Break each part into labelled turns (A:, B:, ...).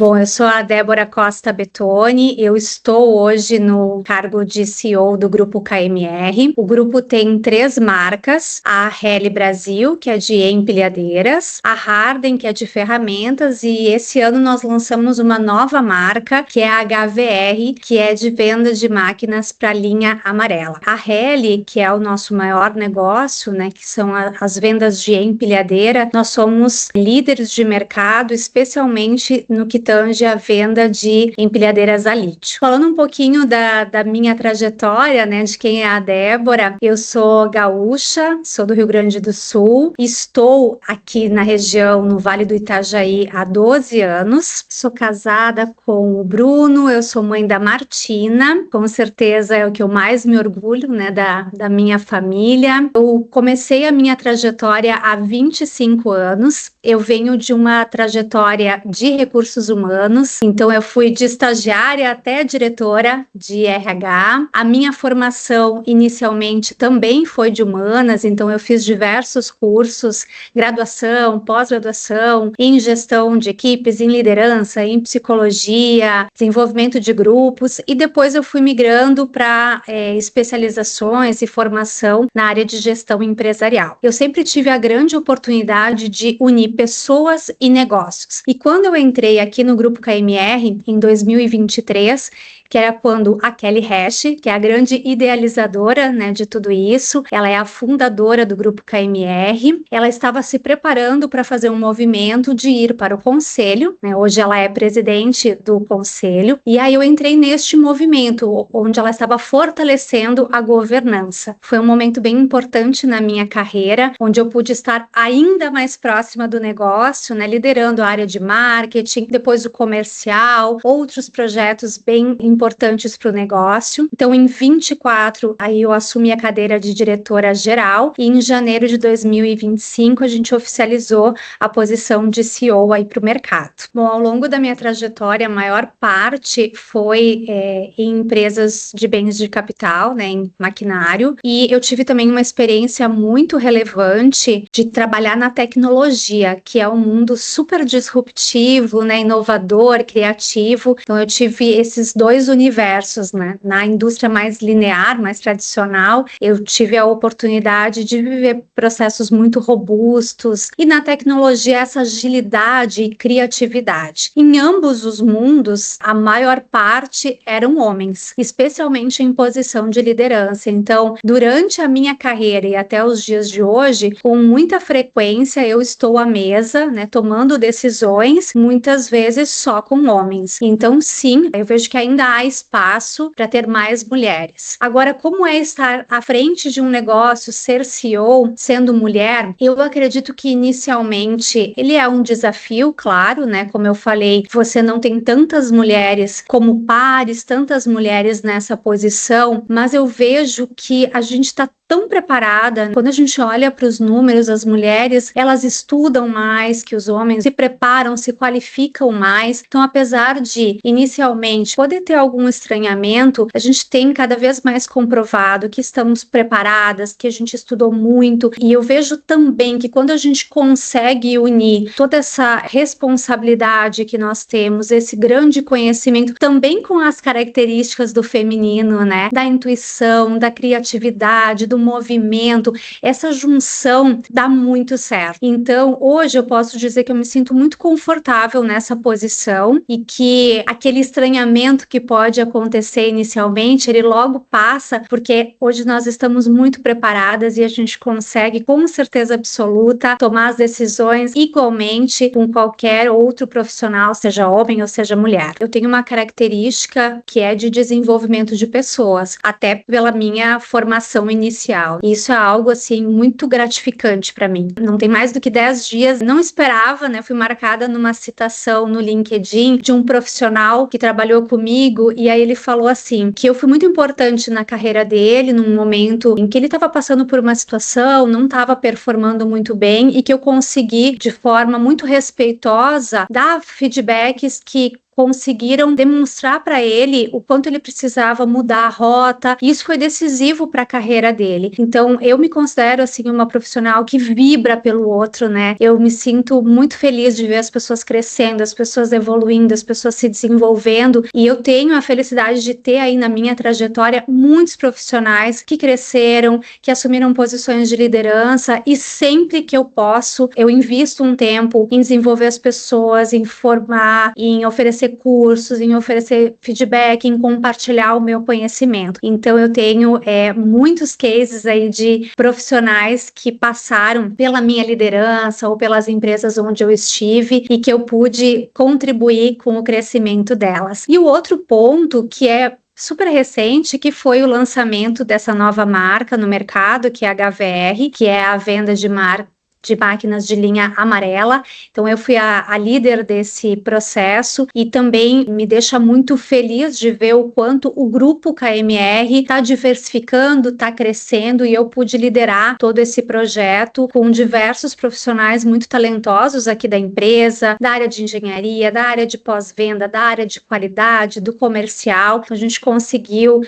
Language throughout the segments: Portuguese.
A: Bom, eu sou a Débora Costa Betoni, eu estou hoje no cargo de CEO do Grupo KMR. O grupo tem 3 marcas, a Helle Brasil, que é de empilhadeiras, a Harden, que é de ferramentas, e esse ano nós lançamos uma nova marca, que é a HVR, que é de venda de máquinas para linha amarela. A Helle, que é o nosso maior negócio, né, que são as vendas de empilhadeira, nós somos líderes de mercado, especialmente no que tange a venda de empilhadeiras a lítio. Falando um pouquinho da minha trajetória, né, de quem é a Débora, eu sou gaúcha, sou do Rio Grande do Sul, estou aqui na região, no Vale do Itajaí, há 12 anos, sou casada com o Bruno, eu sou mãe da Martina, com certeza é o que eu mais me orgulho, né, da minha família. Eu comecei a minha trajetória há 25 anos, eu venho de uma trajetória de recursos humanos, então eu fui de estagiária até diretora de RH. A minha formação inicialmente também foi de humanas, então eu fiz diversos cursos, graduação, pós-graduação, em gestão de equipes, em liderança, em psicologia, desenvolvimento de grupos, e depois eu fui migrando para especializações e formação na área de gestão empresarial. Eu sempre tive a grande oportunidade de unir pessoas e negócios. E quando eu entrei aqui no Grupo KMR, em 2023, que era quando a Kelly Hash, que é a grande idealizadora, né, de tudo isso, ela é a fundadora do Grupo KMR, ela estava se preparando para fazer um movimento de ir para o conselho, né, hoje ela é presidente do conselho, e aí eu entrei neste movimento, onde ela estava fortalecendo a governança. Foi um momento bem importante na minha carreira, onde eu pude estar ainda mais próxima do negócio, né, liderando a área de marketing, depois o comercial, outros projetos bem importantes para o negócio. Então, em 24, aí eu assumi a cadeira de diretora geral, e em janeiro de 2025 a gente oficializou a posição de CEO aí para o mercado. Bom, ao longo da minha trajetória, a maior parte foi em empresas de bens de capital, né, em maquinário, e eu tive também uma experiência muito relevante de trabalhar na tecnologia, que é um mundo super disruptivo, né, inovador, criativo. Então eu tive esses dois universos, né? Na indústria mais linear, mais tradicional, eu tive a oportunidade de viver processos muito robustos, e na tecnologia essa agilidade e criatividade. Em ambos os mundos, a maior parte eram homens, especialmente em posição de liderança. Então, durante a minha carreira e até os dias de hoje, com muita frequência eu estou à mesa, né, tomando decisões, muitas vezes só com homens. Então, sim, eu vejo que ainda há espaço para ter mais mulheres. Agora, como é estar à frente de um negócio, ser CEO, sendo mulher? Eu acredito que inicialmente ele é um desafio, claro, né? Como eu falei, você não tem tantas mulheres como pares, tantas mulheres nessa posição, mas eu vejo que a gente está tão preparada. Quando a gente olha para os números, as mulheres, elas estudam mais que os homens, se preparam, se qualificam mais. Então, apesar de, inicialmente, poder ter algum estranhamento, a gente tem cada vez mais comprovado que estamos preparadas, que a gente estudou muito. E eu vejo também que quando a gente consegue unir toda essa responsabilidade que nós temos, esse grande conhecimento, também com as características do feminino, né? Da intuição, da criatividade, do movimento, essa junção dá muito certo. Então, hoje eu posso dizer que eu me sinto muito confortável nessa posição, e que aquele estranhamento que pode acontecer inicialmente, ele logo passa, porque hoje nós estamos muito preparadas e a gente consegue, com certeza absoluta, tomar as decisões igualmente com qualquer outro profissional, seja homem ou seja mulher. Eu tenho uma característica que é de desenvolvimento de pessoas, até pela minha formação inicial. Isso é algo, assim, muito gratificante para mim. Não tem mais do que 10 dias, não esperava, né? Fui marcada numa citação no LinkedIn de um profissional que trabalhou comigo, e aí ele falou assim, que eu fui muito importante na carreira dele, num momento em que ele estava passando por uma situação, não estava performando muito bem, e que eu consegui, de forma muito respeitosa, dar feedbacks que conseguiram demonstrar para ele o quanto ele precisava mudar a rota. Isso foi decisivo para a carreira dele. Então, eu me considero assim uma profissional que vibra pelo outro, né? Eu me sinto muito feliz de ver as pessoas crescendo, as pessoas evoluindo, as pessoas se desenvolvendo, e eu tenho a felicidade de ter aí na minha trajetória muitos profissionais que cresceram, que assumiram posições de liderança, e sempre que eu posso, eu invisto um tempo em desenvolver as pessoas, em formar, em oferecer cursos, em oferecer feedback, em compartilhar o meu conhecimento. Então eu tenho muitos cases aí de profissionais que passaram pela minha liderança ou pelas empresas onde eu estive e que eu pude contribuir com o crescimento delas. E o outro ponto que é super recente, que foi o lançamento dessa nova marca no mercado, que é a HVR, que é a venda de máquinas de linha amarela. Então eu fui a líder desse processo, e também me deixa muito feliz de ver o quanto o grupo KMR está diversificando, está crescendo, e eu pude liderar todo esse projeto com diversos profissionais muito talentosos aqui da empresa, da área de engenharia, da área de pós-venda, da área de qualidade, do comercial. Então a gente conseguiu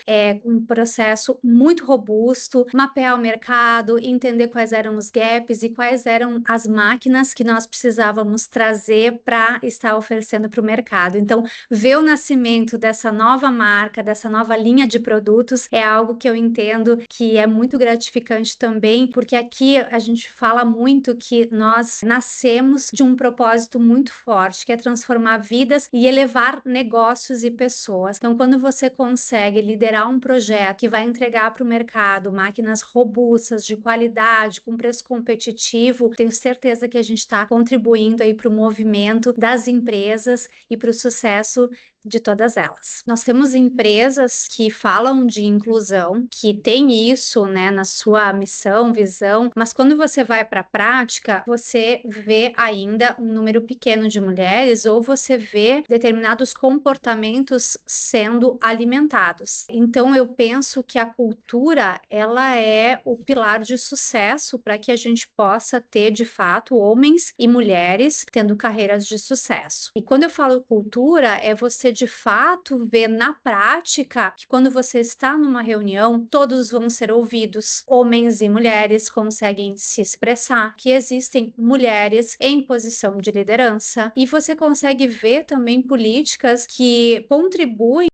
A: um processo muito robusto, mapear o mercado, entender quais eram os gaps e quais eram as máquinas que nós precisávamos trazer para estar oferecendo para o mercado. Então, ver o nascimento dessa nova marca, dessa nova linha de produtos, é algo que eu entendo que é muito gratificante também, porque aqui a gente fala muito que nós nascemos de um propósito muito forte, que é transformar vidas e elevar negócios e pessoas. Então, quando você consegue liderar um projeto que vai entregar para o mercado máquinas robustas, de qualidade, com preço competitivo, tenho certeza que a gente está contribuindo aí para o movimento das empresas e para o sucesso de todas elas. Nós temos empresas que falam de inclusão, que tem isso, né, na sua missão, visão, mas quando você vai para a prática, você vê ainda um número pequeno de mulheres, ou você vê determinados comportamentos sendo alimentados. Então eu penso que a cultura, ela é o pilar de sucesso para que a gente possa ter de fato homens e mulheres tendo carreiras de sucesso. E quando eu falo cultura, é você de fato ver na prática que quando você está numa reunião, todos vão ser ouvidos, homens e mulheres conseguem se expressar, que existem mulheres em posição de liderança, e você consegue ver também políticas que contribuem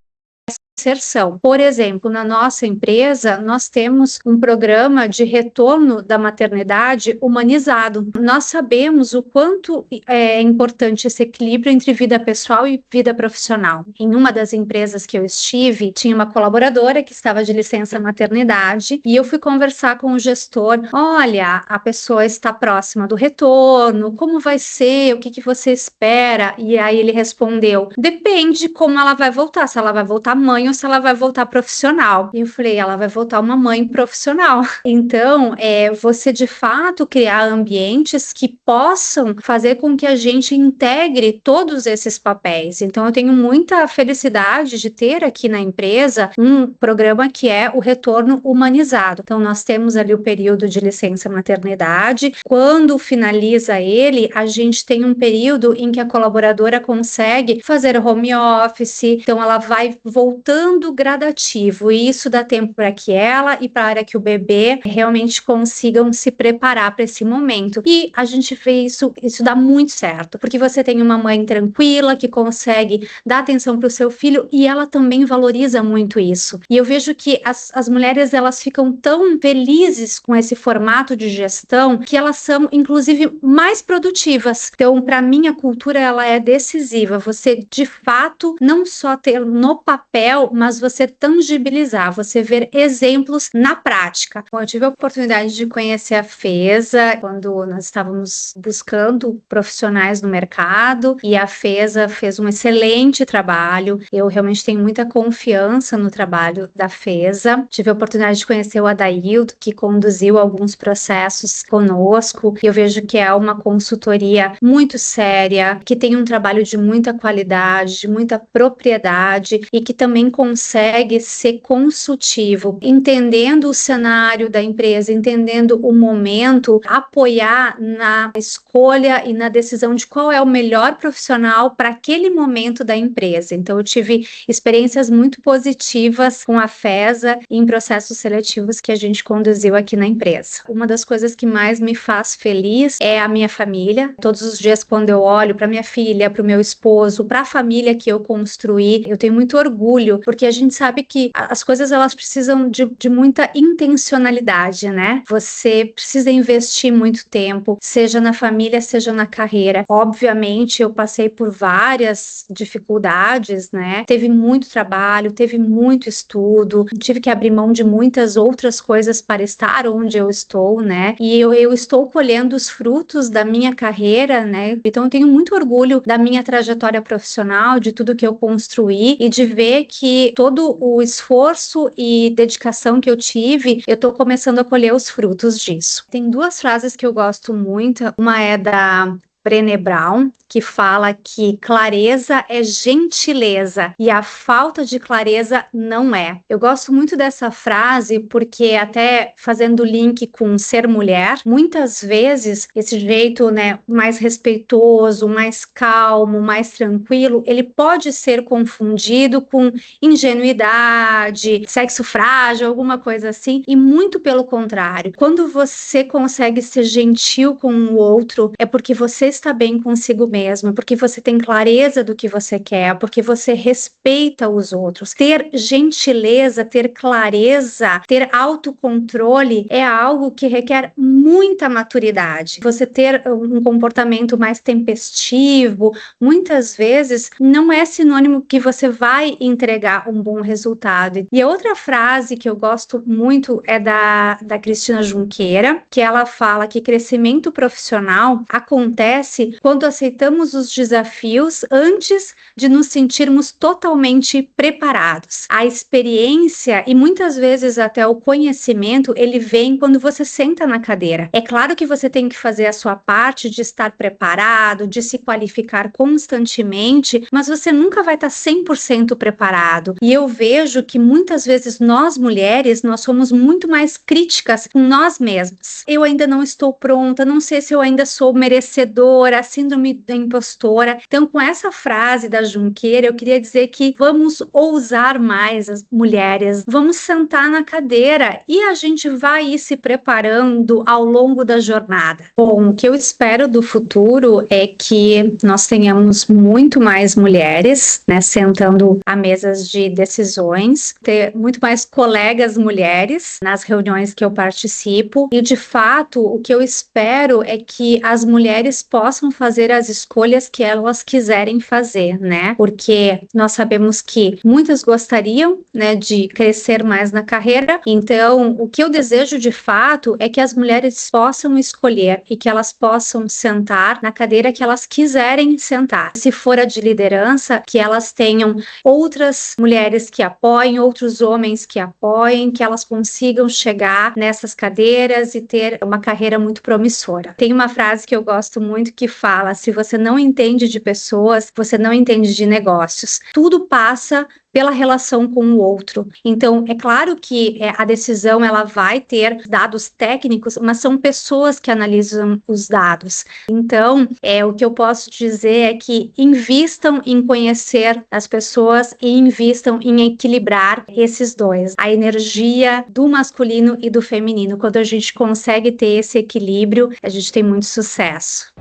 A: inserção. Por exemplo, na nossa empresa, nós temos um programa de retorno da maternidade humanizado. Nós sabemos o quanto é importante esse equilíbrio entre vida pessoal e vida profissional. Em uma das empresas que eu estive, tinha uma colaboradora que estava de licença maternidade, e eu fui conversar com o gestor. Olha, a pessoa está próxima do retorno, como vai ser, o que você espera? E aí ele respondeu, depende como ela vai voltar, se ela vai voltar mãe ou se ela vai voltar profissional. E eu falei, ela vai voltar uma mãe profissional. Então, você de fato criar ambientes que possam fazer com que a gente integre todos esses papéis. Então, eu tenho muita felicidade de ter aqui na empresa um programa que é o retorno humanizado. Então, nós temos ali o período de licença maternidade. Quando finaliza ele, a gente tem um período em que a colaboradora consegue fazer home office, então ela vai voltando gradativo, e isso dá tempo para que ela e para que o bebê realmente consigam se preparar para esse momento. E a gente vê isso dá muito certo, porque você tem uma mãe tranquila que consegue dar atenção para o seu filho, e ela também valoriza muito isso. E eu vejo que as mulheres, elas ficam tão felizes com esse formato de gestão que elas são inclusive mais produtivas. Então, para mim, a cultura, ela é decisiva. Você de fato não só ter no papel, mas você tangibilizar, você ver exemplos na prática. Bom, eu tive a oportunidade de conhecer a FESA quando nós estávamos buscando profissionais no mercado, e a FESA fez um excelente trabalho. Eu realmente tenho muita confiança no trabalho da FESA. Tive a oportunidade de conhecer o Adaildo, que conduziu alguns processos conosco. Eu vejo que é uma consultoria muito séria, que tem um trabalho de muita qualidade, de muita propriedade, e que também consegue ser consultivo, entendendo o cenário da empresa, entendendo o momento, apoiar na escolha e na decisão de qual é o melhor profissional para aquele momento da empresa. Então, eu tive experiências muito positivas com a FESA em processos seletivos que a gente conduziu aqui na empresa. Uma das coisas que mais me faz feliz é a minha família. Todos os dias, quando eu olho para minha filha, para o meu esposo, para a família que eu construí, eu tenho muito orgulho, porque a gente sabe que as coisas elas precisam de muita intencionalidade, né? Você precisa investir muito tempo, seja na família, seja na carreira. Obviamente, eu passei por várias dificuldades, né? Teve muito trabalho, teve muito estudo, tive que abrir mão de muitas outras coisas para estar onde eu estou, né? E eu estou colhendo os frutos da minha carreira, né? Então, eu tenho muito orgulho da minha trajetória profissional, de tudo que eu construí e de ver que todo o esforço e dedicação que eu tive, eu tô começando a colher os frutos disso. Tem duas frases que eu gosto muito. Uma é da Brené Brown, que fala que clareza é gentileza e a falta de clareza não é. Eu gosto muito dessa frase porque, até fazendo link com ser mulher, muitas vezes esse jeito, né, mais respeitoso, mais calmo, mais tranquilo, ele pode ser confundido com ingenuidade, sexo frágil, alguma coisa assim, e muito pelo contrário. Quando você consegue ser gentil com o outro, é porque você está bem consigo mesmo, porque você tem clareza do que você quer, porque você respeita os outros. Ter gentileza, ter clareza, ter autocontrole é algo que requer muita maturidade. Você ter um comportamento mais tempestivo, muitas vezes não é sinônimo que você vai entregar um bom resultado. E a outra frase que eu gosto muito é da Cristina Junqueira, que ela fala que crescimento profissional acontece quando aceitamos os desafios antes de nos sentirmos totalmente preparados. A experiência e muitas vezes até o conhecimento, ele vem quando você senta na cadeira. É claro que você tem que fazer a sua parte de estar preparado, de se qualificar constantemente, mas você nunca vai estar 100% preparado. E eu vejo que muitas vezes nós mulheres, nós somos muito mais críticas com nós mesmas. Eu ainda não estou pronta, não sei se eu ainda sou merecedora, a síndrome da impostora. Então, com essa frase da Junqueira, eu queria dizer que vamos ousar mais as mulheres, vamos sentar na cadeira e a gente vai ir se preparando ao longo da jornada. Bom, o que eu espero do futuro é que nós tenhamos muito mais mulheres, né, sentando a mesas de decisões, ter muito mais colegas mulheres nas reuniões que eu participo e, de fato, o que eu espero é que as mulheres possam fazer as escolhas que elas quiserem fazer, né? Porque nós sabemos que muitas gostariam, né, de crescer mais na carreira. Então, o que eu desejo de fato é que as mulheres possam escolher e que elas possam sentar na cadeira que elas quiserem sentar. Se for a de liderança, que elas tenham outras mulheres que apoiem, outros homens que apoiem, que elas consigam chegar nessas cadeiras e ter uma carreira muito promissora. Tem uma frase que eu gosto muito que fala: se você não entende de pessoas, você não entende de negócios. Tudo passa pela relação com o outro. Então, é claro que a decisão ela vai ter dados técnicos, mas são pessoas que analisam os dados. Então, o que eu posso dizer é que invistam em conhecer as pessoas e invistam em equilibrar esses dois, a energia do masculino e do feminino. Quando a gente consegue ter esse equilíbrio, a gente tem muito sucesso.